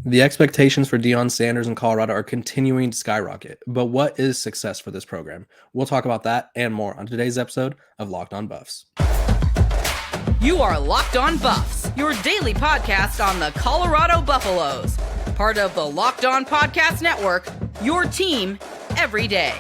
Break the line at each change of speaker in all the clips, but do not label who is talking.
The expectations for Deion Sanders and Colorado are continuing to skyrocket. But what is success for this program? We'll talk about that and more on today's episode of Locked On Buffs.
You are Locked On Buffs, your daily podcast on the Colorado Buffaloes. Part of the Locked On Podcast Network, your team every day.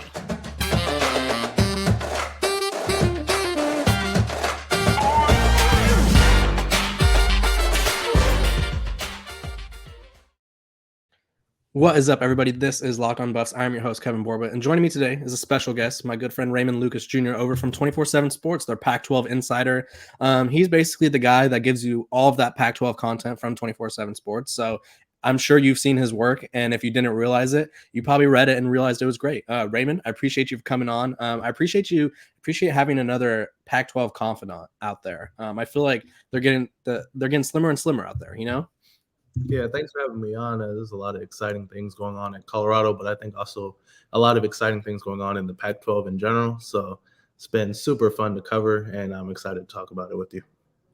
What is up, everybody? This is Locked On Buffs. I'm your host, Kevin Borba, and joining me today is a special guest, my good friend Raymond Lucas Jr. over from 24/7 Sports, their Pac-12 insider. He's basically the guy that gives you all of that Pac-12 content from 24/7 Sports. So I'm sure you've seen his work, and if you didn't realize it, you probably read it and realized it was great. Raymond, I appreciate you for coming on. I appreciate having another Pac-12 confidant out there. I feel like they're getting slimmer and slimmer out there.
Yeah, thanks for having me on. There's a lot of exciting things going on in Colorado, but I think also a lot of exciting things going on in the Pac-12 in general. So it's been super fun to cover, and I'm excited to talk about it with you.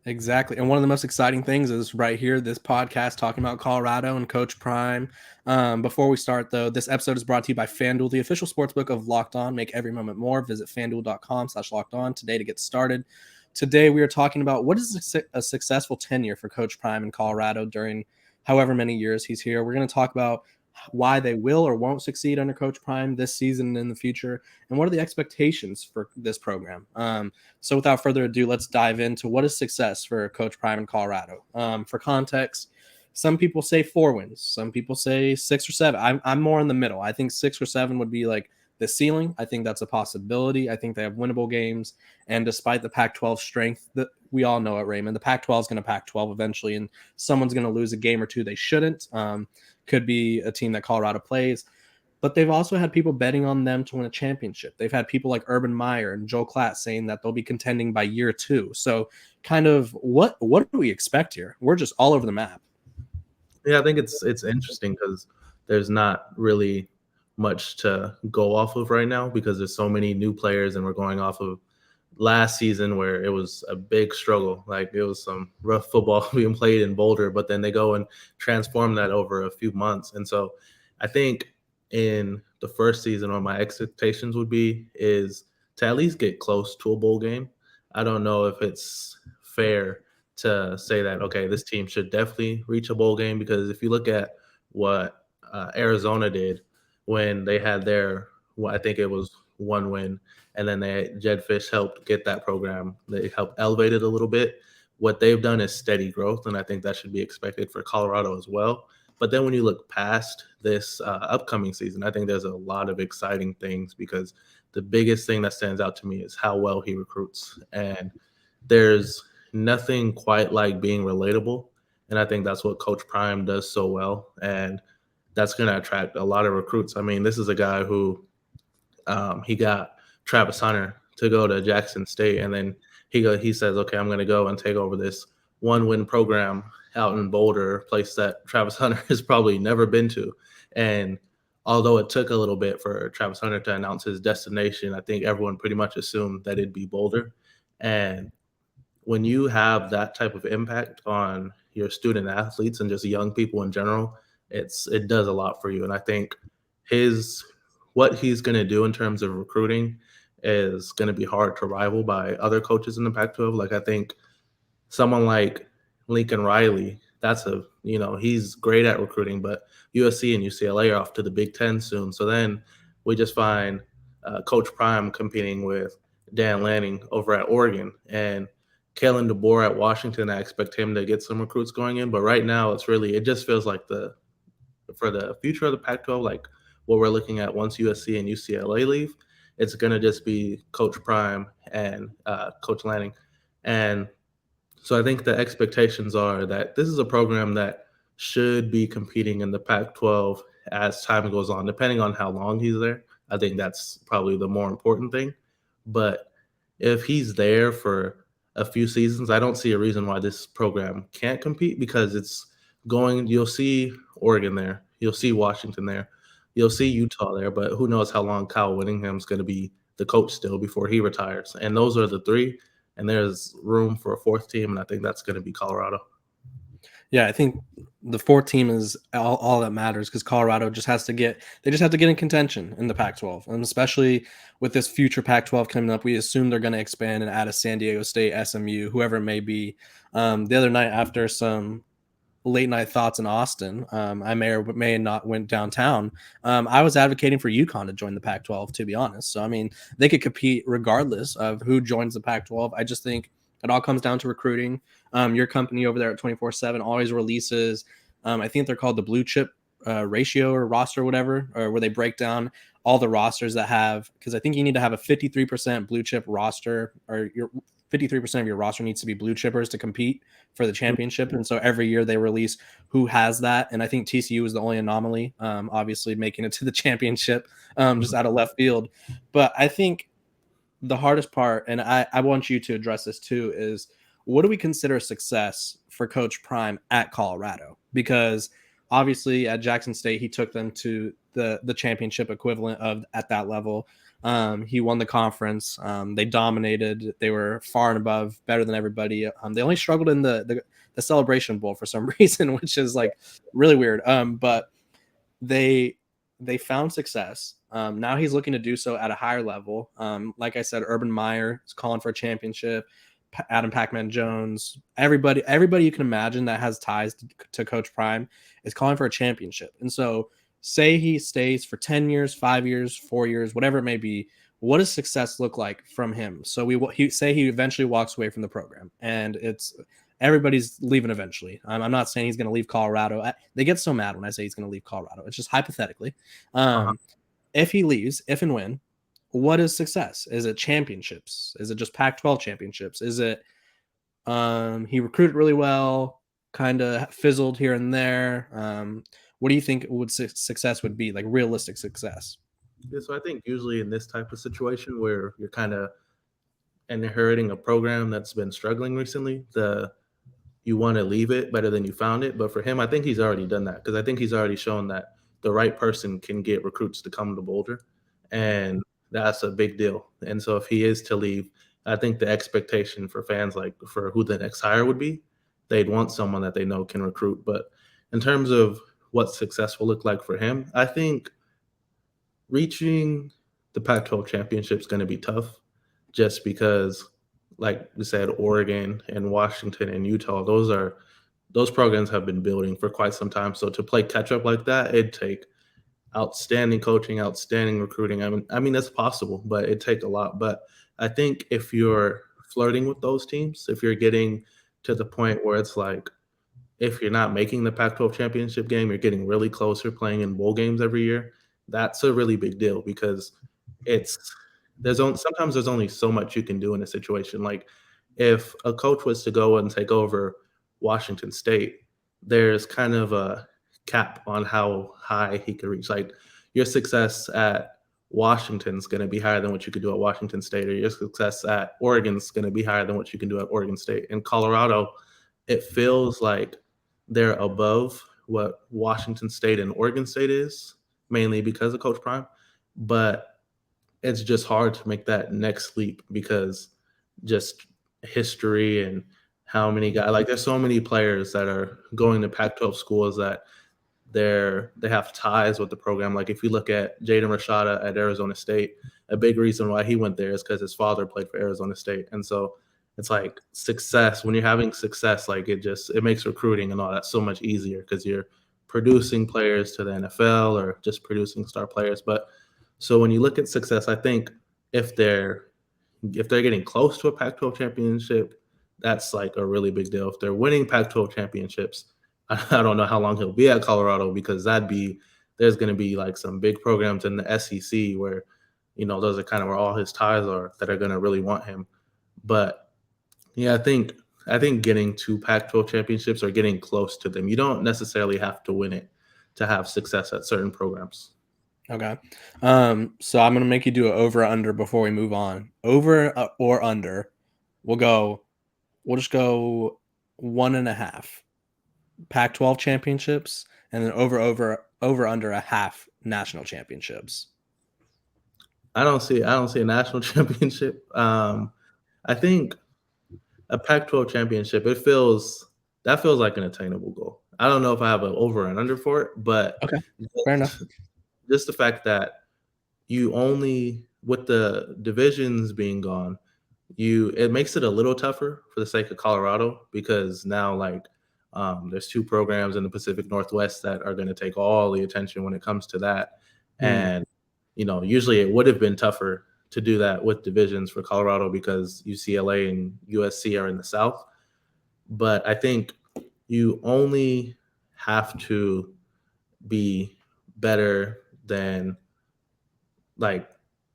Exactly. And one of the most exciting things is right here, this podcast talking about Colorado and Coach Prime. Before we start, though, this episode is brought to you by FanDuel, the official sportsbook of Locked On. Make every moment more. Visit FanDuel.com/LockedOn today to get started. Today, we are talking about what is a successful tenure for Coach Prime in Colorado during however many years he's here. We're going to talk about why they will or won't succeed under Coach Prime this season and in the future, and what are the expectations for this program. So without further ado, let's dive into what is success for Coach Prime in Colorado. For context, some people say 4 wins, some people say 6 or 7. I'm more in the middle. I think 6 or 7 would be like the ceiling. I think that's a possibility. I think they have winnable games. And despite the Pac-12 strength that we all know at Raymond, the Pac-12 is going to Pac-12 eventually, and someone's going to lose a game or two they shouldn't. Could be a team that Colorado plays. But they've also had people betting on them to win a championship. They've had people like Urban Meyer and Joe Klatt saying that they'll be contending by year 2. So kind of what do we expect here? We're just all over the map.
Yeah, I think it's interesting because there's not really much to go off of right now because there's so many new players, and we're going off of last season where it was a big struggle. Like, it was some rough football being played in Boulder, but then they go and transform that over a few months. And so I think in the first season, what my expectations would be is to at least get close to a bowl game. I don't know if it's fair to say that, okay, this team should definitely reach a bowl game, because if you look at what Arizona did when they had their, I think it was 1 win, and then Jed Fish helped get that program. They helped elevate it a little bit. What they've done is steady growth, and I think that should be expected for Colorado as well. But then when you look past this upcoming season, I think there's a lot of exciting things, because the biggest thing that stands out to me is how well he recruits. And there's nothing quite like being relatable. And I think that's what Coach Prime does so well. And that's going to attract a lot of recruits. I mean, this is a guy who he got Travis Hunter to go to Jackson State, and then he says, okay, I'm going to go and take over this 1-win program out in Boulder, a place that Travis Hunter has probably never been to. And although it took a little bit for Travis Hunter to announce his destination, I think everyone pretty much assumed that it'd be Boulder. And when you have that type of impact on your student athletes and just young people in general, it does a lot for you. And I think what he's going to do in terms of recruiting is going to be hard to rival by other coaches in the Pac-12. Like, I think someone like Lincoln Riley, he's great at recruiting, but USC and UCLA are off to the Big Ten soon. So then we just find Coach Prime competing with Dan Lanning over at Oregon, and Kalen DeBoer at Washington. I expect him to get some recruits going in, but right now it just feels like for the future of the Pac-12, like what we're looking at once USC and UCLA leave, it's going to just be Coach Prime and Coach Lanning. And so I think the expectations are that this is a program that should be competing in the Pac-12 as time goes on, depending on how long he's there. I think that's probably the more important thing. But if he's there for a few seasons, I don't see a reason why this program can't compete, because you'll see Oregon there, you'll see Washington there, you'll see Utah there, but who knows how long Kyle Whittingham's going to be the coach still before he retires. And those are the 3, and there's room for a 4th team, and I think that's going to be Colorado.
Yeah, I think the fourth team is all that matters because Colorado just has to get in contention in the Pac-12, and especially with this future Pac-12 coming up, we assume they're going to expand and add a San Diego State, SMU, whoever it may be. The other night, after some late night thoughts in Austin, I may or may not went downtown. I was advocating for UConn to join the Pac-12, to be honest. So I mean, they could compete regardless of who joins the Pac-12. I just think it all comes down to recruiting. Your company over there at 24/7 always releases. I think they're called the blue chip ratio or roster, or whatever, or where they break down all the rosters that have. Because I think you need to have a 53% blue chip roster, or your 53% of your roster needs to be blue chippers to compete for the championship. And so every year they release who has that. And I think TCU is the only anomaly, obviously making it to the championship, just out of left field. But I think the hardest part, and I want you to address this too, is what do we consider success for Coach Prime at Colorado? Because obviously at Jackson State, he took them to the championship equivalent of at that level. He won the conference. They dominated. They were far and above, better than everybody. They only struggled in the Celebration Bowl for some reason, which is like really weird. But they found success. Now he's looking to do so at a higher level. Like I said, Urban Meyer is calling for a championship. Adam Pac-Man Jones, everybody you can imagine that has ties to Coach Prime is calling for a championship. And so say he stays for 10 years, 5 years, 4 years, whatever it may be, what does success look like from him? So he eventually walks away from the program, and it's everybody's leaving eventually. I'm not saying he's going to leave Colorado. They get so mad when I say he's going to leave Colorado. It's just hypothetically. If he leaves, if and when, what is success? Is it championships? Is it just Pac-12 championships? Is it he recruited really well, kind of fizzled here and there? What do you think success would be, like realistic success?
Yeah, so I think usually in this type of situation where you're kind of inheriting a program that's been struggling recently, you want to leave it better than you found it. But for him, I think he's already done that, because I think he's already shown that the right person can get recruits to come to Boulder, and that's a big deal. And so if he is to leave, I think the expectation for fans, like for who the next hire would be, they'd want someone that they know can recruit. But in terms of what success will look like for him, I think reaching the Pac-12 championship is going to be tough, just because, like we said, Oregon and Washington and Utah, those programs have been building for quite some time. So to play catch up like that, it'd take outstanding coaching, outstanding recruiting. I mean that's possible, but it'd take a lot. But I think if you're flirting with those teams, if you're getting to the point where it's like, if you're not making the Pac-12 championship game, you're getting really close, you're playing in bowl games every year, that's a really big deal, because sometimes there's only so much you can do in a situation. Like if a coach was to go and take over Washington State, there's kind of a cap on how high he could reach. Like your success at Washington's going to be higher than what you could do at Washington State, or your success at Oregon's going to be higher than what you can do at Oregon State. In Colorado, it feels like they're above what Washington State and Oregon State is, mainly because of Coach Prime. But it's just hard to make that next leap, because just history and how many guys, like there's so many players that are going to Pac-12 schools that they have ties with the program. Like if you look at Jaden Rashada at Arizona State, a big reason why he went there is because his father played for Arizona State. And so it's like success, when you're having success, like it makes recruiting and all that so much easier, because you're producing players to the NFL or just producing star players. But so when you look at success, I think if they're getting close to a Pac-12 championship, that's like a really big deal. If they're winning Pac-12 championships, I don't know how long he'll be at Colorado, because there's going to be like some big programs in the SEC where, those are kind of where all his ties are, that are going to really want him. But yeah, I think getting to Pac-12 championships or getting close to them, you don't necessarily have to win it to have success at certain programs.
Okay. So I'm going to make you do an over or under before we move on. Over or under, we'll just go 1.5 Pac-12 championships, and then over under a half national championships.
I don't see a national championship. I think a Pac-12 championship, it feels that feels like an attainable goal. I don't know if I have an over and under for it, but
Okay, fair enough.
just the fact that you only with the divisions being gone, it makes it a little tougher for the sake of Colorado because now there's two programs in the Pacific Northwest that are going to take all the attention when it comes to that. And usually it would have been tougher to do that with divisions for Colorado because UCLA and USC are in the South. But I think you only have to be better than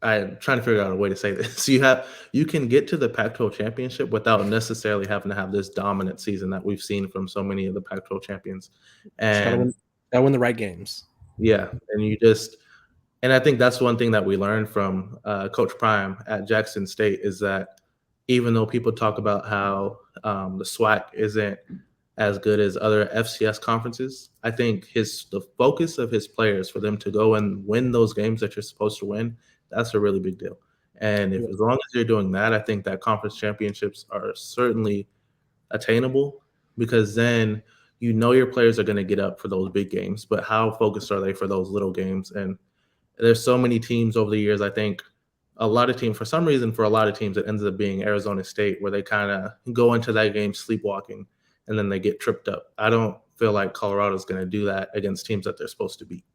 I'm trying to figure out a way to say this. You can get to the Pac-12 championship without necessarily having to have this dominant season that we've seen from so many of the Pac-12 champions.
Just
And
gotta win the right games.
yeah, and I think that's one thing that we learned from Coach Prime at Jackson State is that even though people talk about how the SWAC isn't as good as other FCS conferences, I think the focus of his players for them to go and win those games that you're supposed to win, that's a really big deal. And as long as you're doing that, I think that conference championships are certainly attainable because then your players are going to get up for those big games, but how focused are they for those little games? And there's so many teams over the years. I think a lot of teams, for some reason, for a lot of teams, it ends up being Arizona State where they kind of go into that game sleepwalking and then they get tripped up. I don't feel like Colorado's going to do that against teams that they're supposed to beat.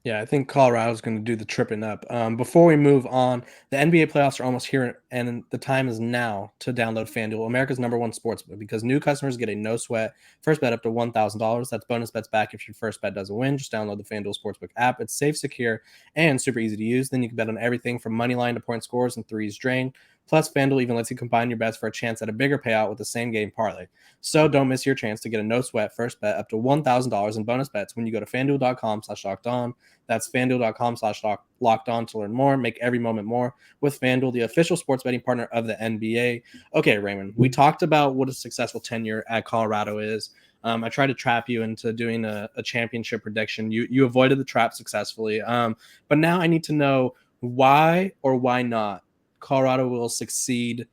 Yeah, I think Colorado's going to do the tripping up. Before we move on, the NBA playoffs are almost here, and the time is now to download FanDuel, America's #1 sportsbook, because new customers get a no-sweat first bet up to $1,000. That's bonus bets back if your first bet doesn't win. Just download the FanDuel Sportsbook app. It's safe, secure, and super easy to use. Then you can bet on everything from money line to point scores and threes drained. Plus, FanDuel even lets you combine your bets for a chance at a bigger payout with the same game parlay. So don't miss your chance to get a no-sweat first bet up to $1,000 in bonus bets when you go to FanDuel.com/lockedon. That's FanDuel.com/lockedon to learn more. Make every moment more with FanDuel, the official sports betting partner of the NBA. Okay, Raymond, we talked about what a successful tenure at Colorado is. I tried to trap you into doing a championship prediction. You avoided the trap successfully. But now I need to know why or why not Colorado will succeed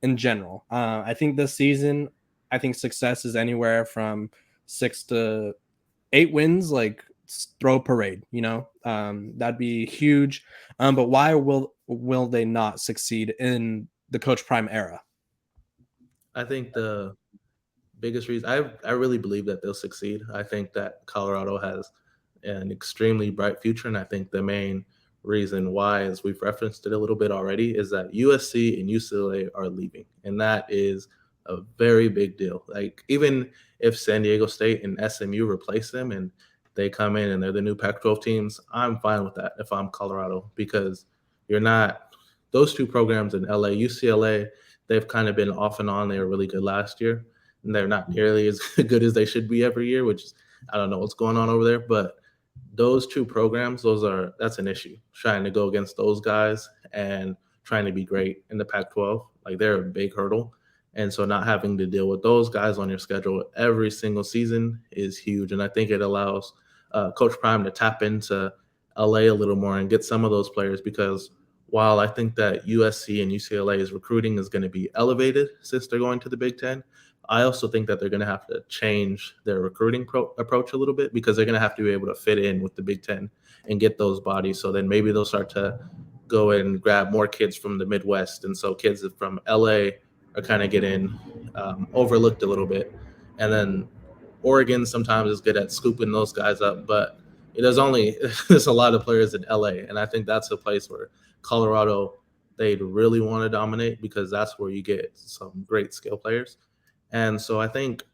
in general. I think this season, success is anywhere from 6 to 8 wins, like throw a parade, that'd be huge. But why will they not succeed in the Coach Prime era?
I think the biggest reason I really believe that they'll succeed. I think that Colorado has an extremely bright future, and I think the main reason why, as we've referenced it a little bit already, is that USC and UCLA are leaving, and that is a very big deal. Like even if San Diego State and SMU replace them and they come in and they're the new Pac-12 teams, I'm fine with that if I'm Colorado because you're not those two programs in LA, UCLA, they've kind of been off and on. They were really good last year, and they're not nearly as good as they should be every year, which is, I don't know what's going on over there, but those two programs, that's an issue. Trying to go against those guys and trying to be great in the Pac-12, like they're a big hurdle. And so not having to deal with those guys on your schedule every single season is huge. And I think it allows Coach Prime to tap into LA a little more and get some of those players because while I think that USC and UCLA's recruiting is going to be elevated since they're going to the Big Ten, I also think that they're going to have to change their recruiting approach a little bit because they're going to have to be able to fit in with the Big Ten and get those bodies. So then maybe they'll start to go and grab more kids from the Midwest. And so kids from LA are kind of getting overlooked a little bit. And then Oregon sometimes is good at scooping those guys up, but there's a lot of players in LA. And I think that's a place where Colorado, they'd really want to dominate because that's where you get some great skill players. And so I think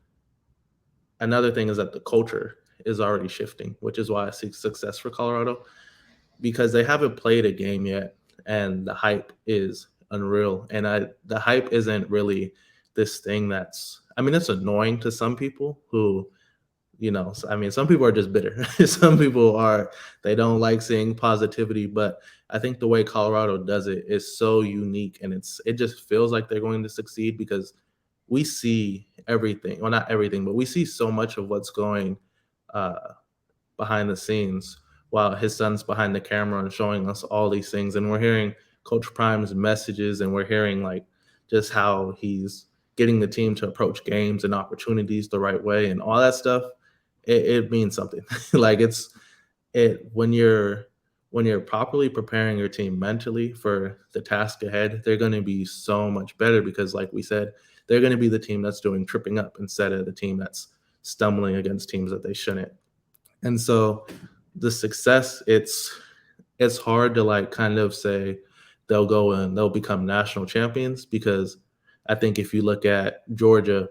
another thing is that the culture is already shifting, which is why I see success for Colorado because they haven't played a game yet and the hype is unreal. And the hype isn't really this thing it's annoying to some people who, some people are just bitter. Some people they don't like seeing positivity, but I think the way Colorado does it is so unique and it just feels like they're going to succeed because we see everything. Well, not everything, but we see so much of what's going behind the scenes while his son's behind the camera and showing us all these things. And we're hearing Coach Prime's messages and we're hearing just how he's getting the team to approach games and opportunities the right way and all that stuff, it means something. Like when you're properly preparing your team mentally for the task ahead, they're going to be so much better because, like we said, they're going to be the team that's doing tripping up instead of the team that's stumbling against teams that they shouldn't. And so the success, it's hard to like kind of say they'll go and they'll become national champions, because I think if you look at Georgia,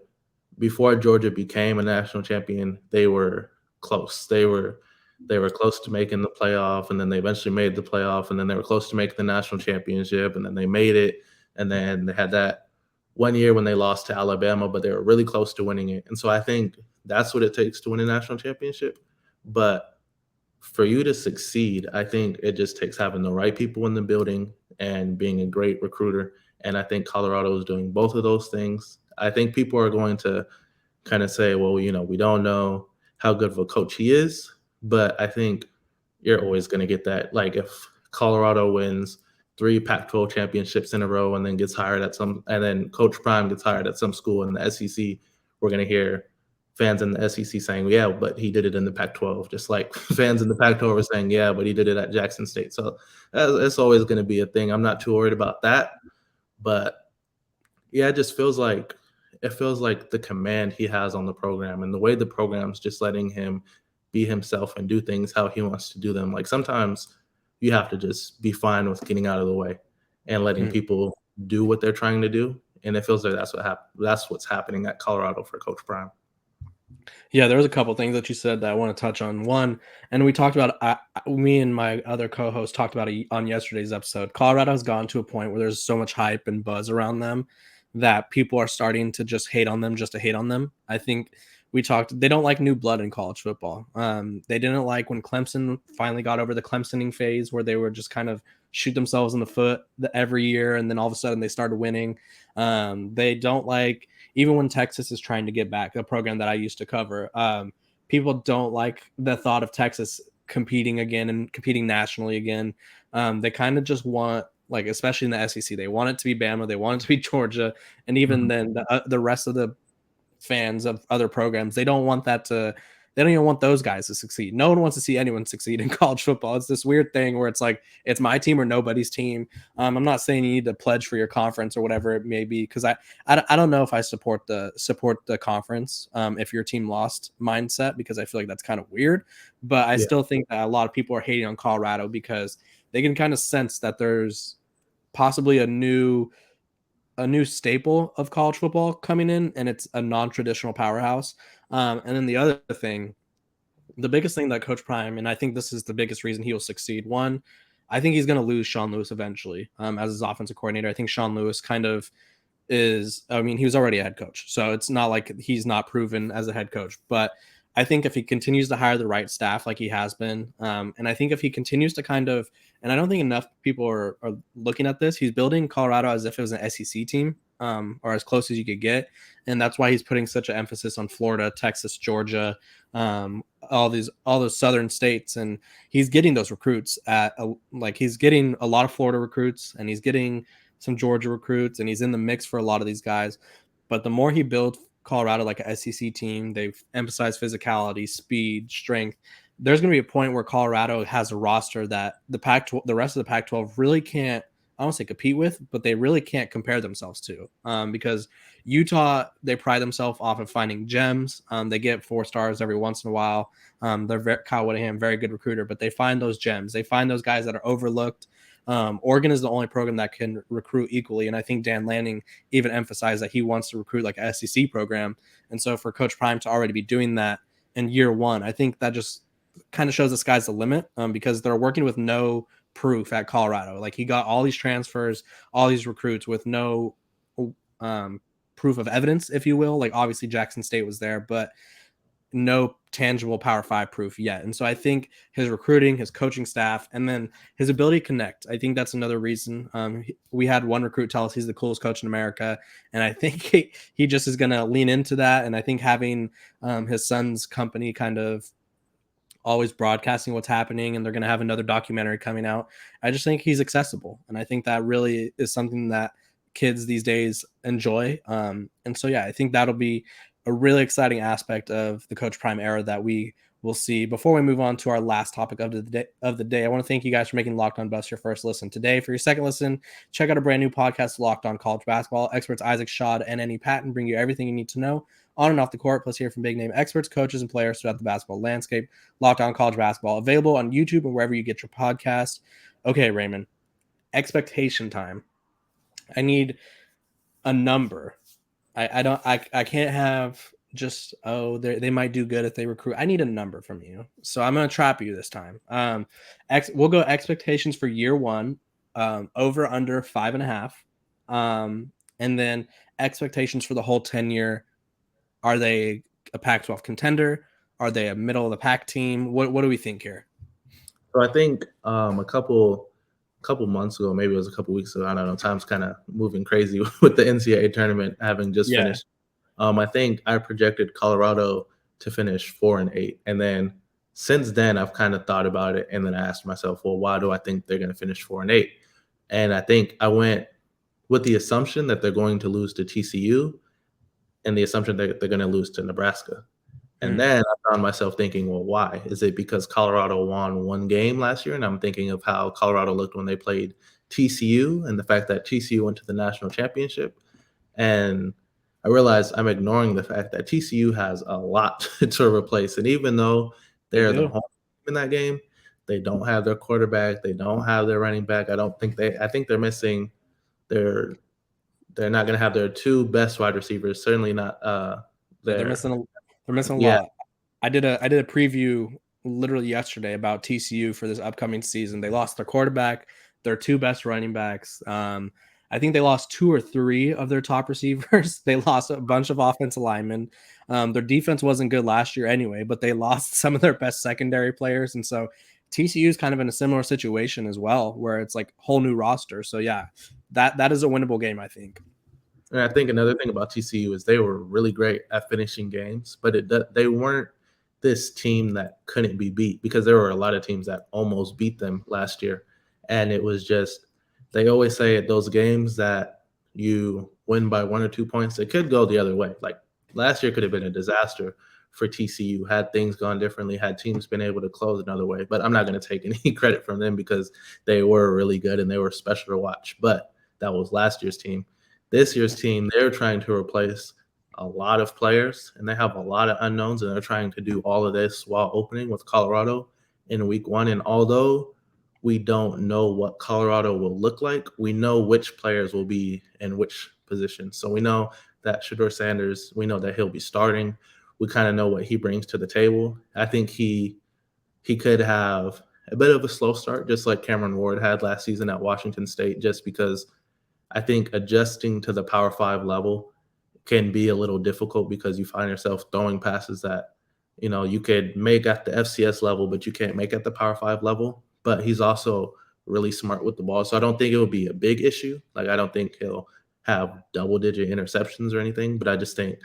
before Georgia became a national champion, they were close. They were close to making the playoff, and then they eventually made the playoff, and then they were close to making the national championship, and then they made it, and then they had that one year when they lost to Alabama, but they were really close to winning it. And so I think that's what it takes to win a national championship. But for you to succeed, I think it just takes having the right people in the building and being a great recruiter. And I think Colorado is doing both of those things. I think people are going to kind of say, well, we don't know how good of a coach he is, but I think you're always going to get that. Like if Colorado wins 3 Pac-12 championships in a row and then and then Coach Prime gets hired at some school in the SEC, we're going to hear fans in the SEC saying, yeah, but he did it in the Pac-12, just like fans in the Pac-12 are saying, yeah, but he did it at Jackson State. So it's always going to be a thing. I'm not too worried about that. But yeah, it just feels like the command he has on the program and the way the program's just letting him be himself and do things how he wants to do them. Like sometimes you have to just be fine with getting out of the way and letting people do what they're trying to do. And it feels like that's what's happening at Colorado for Coach Prime.
Yeah, there was a couple things that you said that I want to touch on. One, and we talked about, me and my other co-host talked about it on yesterday's episode. Colorado has gone to a point where there's so much hype and buzz around them that people are starting to just hate on them just to hate on them. I think they don't like new blood in college football. They didn't like when Clemson finally got over the Clemsoning phase where they were just kind of shoot themselves in the foot every year, and then all of a sudden they started winning. They don't like, even when Texas is trying to get back, a program that I used to cover, people don't like the thought of Texas competing again and competing nationally again. They kind of just want, like, especially in the SEC, they want it to be Bama, they want it to be Georgia, and even then the rest of the fans of other programs, they don't even want those guys to succeed. No one wants to see anyone succeed in college football. It's this weird thing where it's like, it's my team or nobody's team. I'm not saying you need to pledge for your conference or whatever it may be, because I don't know if I support the conference if your team lost mindset, because I feel like that's kind of weird. But I still think that a lot of people are hating on Colorado because they can kind of sense that there's possibly a new staple of college football coming in, and it's a non-traditional powerhouse. And then the other thing, the biggest thing that Coach Prime, and I think this is the biggest reason he will succeed. One, I think he's going to lose Sean Lewis eventually as his offensive coordinator. I think Sean Lewis kind of he was already a head coach, so it's not like he's not proven as a head coach. But I think if he continues to hire the right staff like he has been, and I think if he continues to kind of, and I don't think enough people are looking at this, he's building Colorado as if it was an SEC team, or as close as you could get. And that's why he's putting such an emphasis on Florida, Texas, Georgia, all those southern states. And he's getting those recruits he's getting a lot of Florida recruits, and he's getting some Georgia recruits, and he's in the mix for a lot of these guys. But the more he builds Colorado like a SEC team, they've emphasized physicality, speed, strength. There's going to be a point where Colorado has a roster that the rest of the Pac-12 really can't, I don't say compete with, but they really can't compare themselves to, because Utah, they pride themselves off of finding gems. They get 4 stars every once in a while. Kyle Whittingham, very good recruiter, but they find those gems. They find those guys that are overlooked. Oregon is the only program that can recruit equally, and I think Dan Lanning even emphasized that he wants to recruit like a SEC program. And so for Coach Prime to already be doing that in year one, I think that just kind of shows the sky's the limit, because they're working with no proof at Colorado. Like, he got all these transfers, all these recruits with no proof of evidence, if you will. Like, obviously Jackson State was there, but no tangible Power 5 proof yet. And so I think his recruiting, his coaching staff, and then his ability to connect, I think that's another reason. We had one recruit tell us he's the coolest coach in America, and I think he just is going to lean into that. And I think having his son's company kind of always broadcasting what's happening, and they're going to have another documentary coming out, I just think he's accessible. And I think that really is something that kids these days enjoy. And so, yeah, I think that'll be a really exciting aspect of the Coach Prime era that we will see. Before we move on to our last topic of the day, I want to thank you guys for making Locked On Buffs your first listen today. For your second listen, check out a brand new podcast, Locked On College Basketball. Experts Isaac Shad and Annie Patton bring you everything you need to know on and off the court, plus hear from big name experts, coaches, and players throughout the basketball landscape. Locked On College Basketball, available on YouTube and wherever you get your podcast. Okay, Raymond, expectation time. I need a number. I can't have just, they might do good if they recruit. I need a number from you. So I'm going to trap you this time. We'll go expectations for year one, over under 5.5. And then expectations for the whole tenure. Are they a Pac-12 contender? Are they a middle of the pack team? What do we think here?
So I think a couple months ago, maybe it was a couple weeks ago, I don't know, time's kind of moving crazy with the NCAA tournament having just finished. I think I projected Colorado to finish 4-8. And then since then, I've kind of thought about it. And then I asked myself, well, why do I think they're going to finish 4-8? And I think I went with the assumption that they're going to lose to TCU and the assumption that they're going to lose to Nebraska. And then I found myself thinking, well, why? Is it because Colorado won one game last year? And I'm thinking of how Colorado looked when they played TCU and the fact that TCU went to the national championship. And I realized I'm ignoring the fact that TCU has a lot to replace. And even though they're the home team in that game, they don't have their quarterback. They don't have their running back. I think they're missing they're not going to have their two best wide receivers. Certainly not.
They're missing a lot. I did a preview literally yesterday about TCU for this upcoming season. They lost their quarterback, their two best running backs. I think they lost 2 or 3 of their top receivers. They lost a bunch of offensive linemen. Their defense wasn't good last year anyway, but they lost some of their best secondary players. And so TCU is kind of in a similar situation as well, where it's like whole new roster. So yeah, that is a winnable game, I think.
And I think another thing about TCU is they were really great at finishing games, but they weren't this team that couldn't be beat, because there were a lot of teams that almost beat them last year. And it was just, they always say at those games that you win by 1 or 2 points, it could go the other way. Like last year could have been a disaster for TCU had things gone differently, had teams been able to close another way. But I'm not going to take any credit from them because they were really good and they were special to watch. But that was last year's team. This year's team, they're trying to replace a lot of players, and they have a lot of unknowns, and they're trying to do all of this while opening with Colorado in week 1. And although we don't know what Colorado will look like, we know which players will be in which position. So we know that Shedeur Sanders, we know that he'll be starting. We kind of know what he brings to the table. I think he could have a bit of a slow start, just like Cameron Ward had last season at Washington State, just because I think adjusting to the Power 5 level can be a little difficult, because you find yourself throwing passes that, you could make at the FCS level, but you can't make at the Power 5 level. But he's also really smart with the ball. So I don't think it will be a big issue. Like, I don't think he'll have double-digit interceptions or anything, but I just think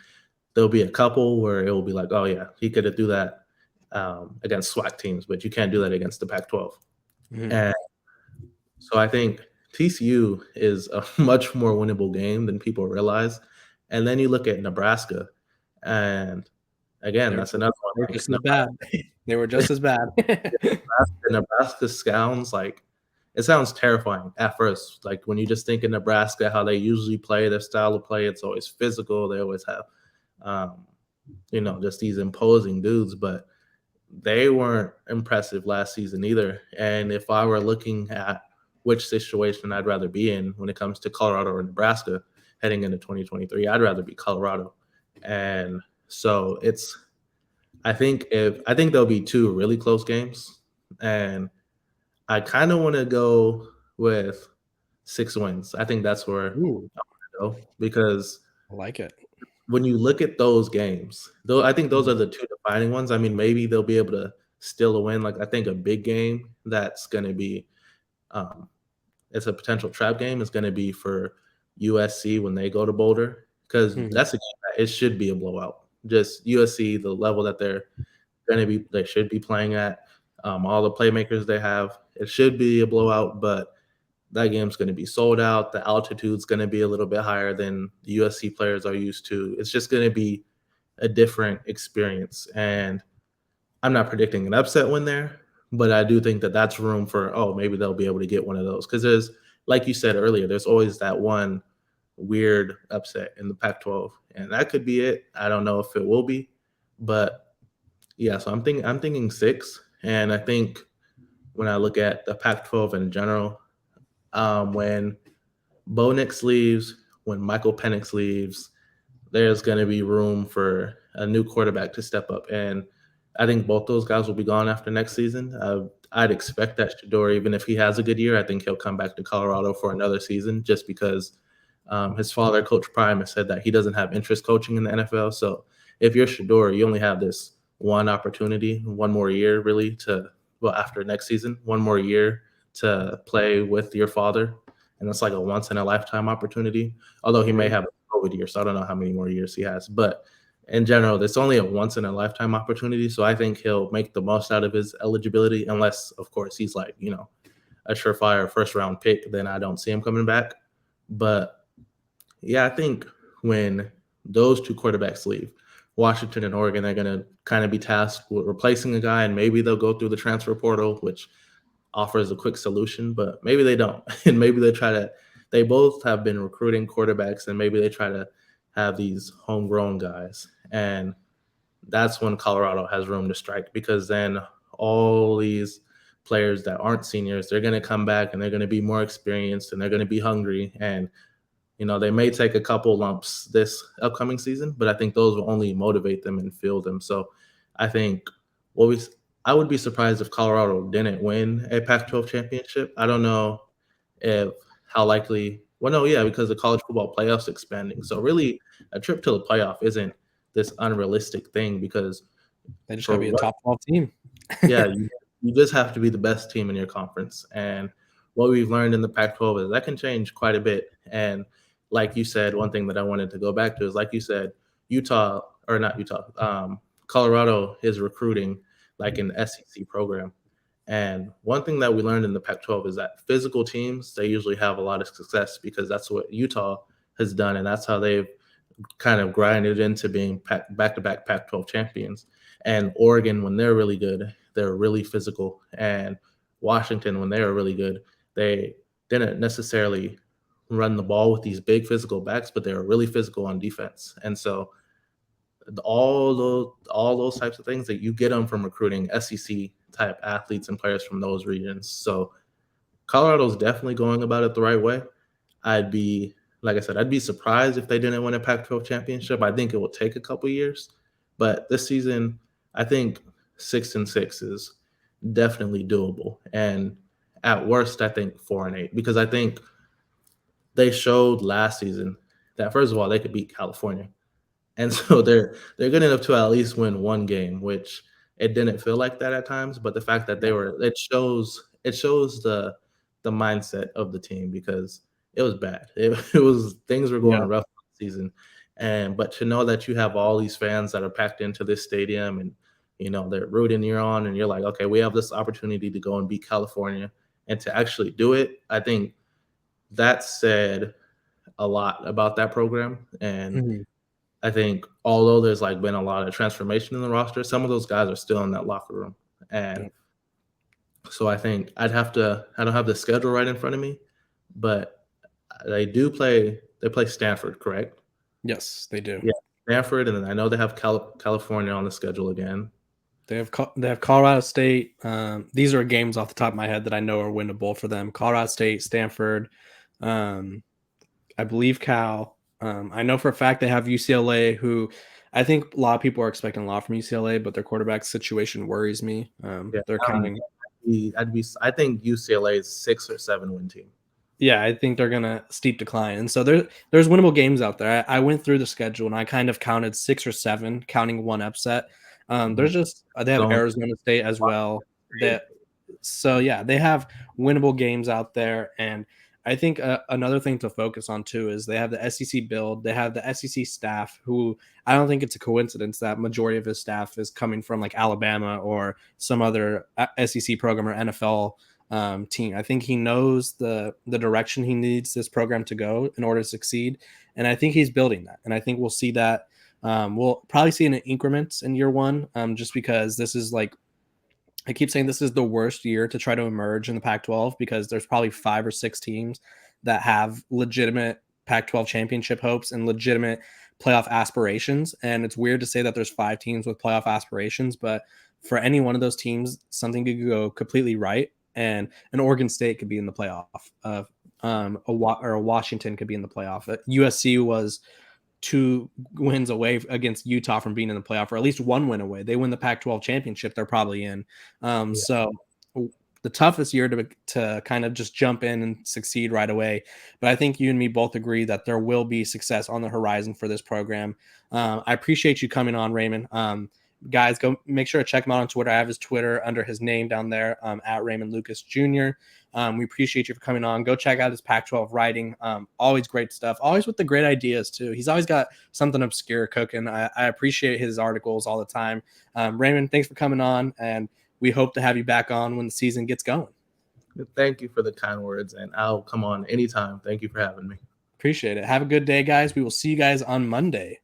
there'll be a couple where it will be like, oh, yeah, he could have do that against SWAC teams, but you can't do that against the Pac-12. And so I think TCU is a much more winnable game than people realize. And then you look at Nebraska, and again, that's another one.
They were just as bad. They were just as bad.
Nebraska sounds like, it sounds terrifying at first. Like when you just think of Nebraska, how they usually play, their style of play, it's always physical. They always have, just these imposing dudes, but they weren't impressive last season either. And if I were looking at which situation I'd rather be in when it comes to Colorado or Nebraska heading into 2023, I'd rather be Colorado. And so I think there'll be 2 really close games. And I kind of want to go with 6 wins. I think that's where I'm going to go, because
I like it.
When you look at those games, though, I think those are the 2 defining ones. I mean, maybe they'll be able to steal a win. Like, I think a big game that's going to be it's a potential trap game is going to be for USC when they go to Boulder, because that's a game that it should be a blowout. Just USC, the level that they should be playing at, all the playmakers they have, it should be a blowout. But that game's going to be sold out. The altitude's going to be a little bit higher than the USC players are used to. It's just going to be a different experience. And I'm not predicting an upset win there, but I do think that that's room for, maybe they'll be able to get one of those. Because there's, like you said earlier, there's always that one weird upset in the Pac-12. And that could be it. I don't know if it will be. But yeah, so I'm thinking 6. And I think when I look at the Pac-12 in general, when Bo Nix leaves, when Michael Penix leaves, there's going to be room for a new quarterback to step up. And I think both those guys will be gone after next season. I'd expect that Shador, even if he has a good year, I think he'll come back to Colorado for another season just because his father, Coach Prime, has said that he doesn't have interest coaching in the NFL. So if you're Shador, you only have this one opportunity, one more year really after next season, one more year to play with your father. And it's like a once-in-a-lifetime opportunity, although he may have a COVID year, so I don't know how many more years he has. But in general, it's only a once-in-a-lifetime opportunity, so I think he'll make the most out of his eligibility, unless, of course, he's like, a surefire first-round pick, then I don't see him coming back. But, yeah, I think when those two quarterbacks leave, Washington and Oregon are going to kind of be tasked with replacing a guy, and maybe they'll go through the transfer portal, which offers a quick solution, but maybe they don't. And maybe they both have been recruiting quarterbacks, and maybe they try to have these homegrown guys. And that's when Colorado has room to strike, because then all these players that aren't seniors, they're going to come back and they're going to be more experienced and they're going to be hungry. And, they may take a couple lumps this upcoming season, but I think those will only motivate them and fuel them. So I think I would be surprised if Colorado didn't win a Pac-12 championship. I don't know how likely. Well, no, yeah, because the college football playoffs expanding. So really, a trip to the playoff isn't this unrealistic thing, because
they just got to be a top 12 team.
Yeah, you just have to be the best team in your conference. And what we've learned in the Pac-12 is that can change quite a bit. And like you said, one thing that I wanted to go back to is, like you said, Colorado is recruiting like an SEC program. And one thing that we learned in the Pac-12 is that physical teams, they usually have a lot of success, because that's what Utah has done, and that's how they've kind of grinded into being back-to-back Pac-12 champions. And Oregon, when they're really good, they're really physical. And Washington, when they were really good, they didn't necessarily run the ball with these big physical backs, but they were really physical on defense. And so all those types of things that you get them from recruiting SEC type athletes and players from those regions. So Colorado's definitely going about it the right way. I'd be surprised if they didn't win a Pac-12 championship. I think it will take a couple years, but this season, I think 6-6 is definitely doable. And at worst, I think 4-8, because I think they showed last season that, first of all, they could beat California. And so they're good enough to at least win one game, which it didn't feel like that at times. But the fact that it shows the mindset of the team, because it was bad. It was, things were going rough this season. But to know that you have all these fans that are packed into this stadium, and they're rooting you on, and you're like, okay, we have this opportunity to go and beat California, and to actually do it, I think that said a lot about that program. And I think although there's been a lot of transformation in the roster, some of those guys are still in that locker room. And so I think I don't have the schedule right in front of me, but they play Stanford, correct?
Yes, they do.
Yeah, Stanford, and then I know they have California on the schedule again.
They have Colorado State. These are games off the top of my head that I know are winnable for them. Colorado State, Stanford, I believe Cal. I know for a fact they have UCLA, who I think a lot of people are expecting a lot from UCLA, but their quarterback situation worries me. They're counting.
I think UCLA is 6 or 7 win team.
Yeah, I think they're gonna steep decline, and so there's winnable games out there. I went through the schedule and I kind of counted 6 or 7, counting one upset. There's just they have Arizona State as well. They have winnable games out there, and I think another thing to focus on too is they have the SEC build. They have the SEC staff, who I don't think it's a coincidence that majority of his staff is coming from like Alabama or some other SEC program or NFL team. I think he knows the direction he needs this program to go in order to succeed, and I think he's building that. And I think we'll see that. We'll probably see it in increments in year one, just because this is like, I keep saying this is the worst year to try to emerge in the Pac-12 because there's probably 5 or 6 teams that have legitimate Pac-12 championship hopes and legitimate playoff aspirations. And it's weird to say that there's 5 teams with playoff aspirations, but for any one of those teams, something could go completely right, and an Oregon State could be in the playoff. A Washington could be in the playoff. USC was 2 wins away against Utah from being in the playoff, or at least 1 win away. They win the Pac-12 championship, they're probably in. So the toughest year to kind of just jump in and succeed right away. But I think you and me both agree that there will be success on the horizon for this program. I appreciate you coming on, Raymond. Guys, go make sure to check him out on Twitter. I have his Twitter under his name down there, at Raymond Lucas Jr. We appreciate you for coming on. Go check out his Pac-12 writing. Always great stuff. Always with the great ideas, too. He's always got something obscure cooking. I appreciate his articles all the time. Raymond, thanks for coming on, and we hope to have you back on when the season gets going.
Thank you for the kind words, and I'll come on anytime. Thank you for having me.
Appreciate it. Have a good day, guys. We will see you guys on Monday.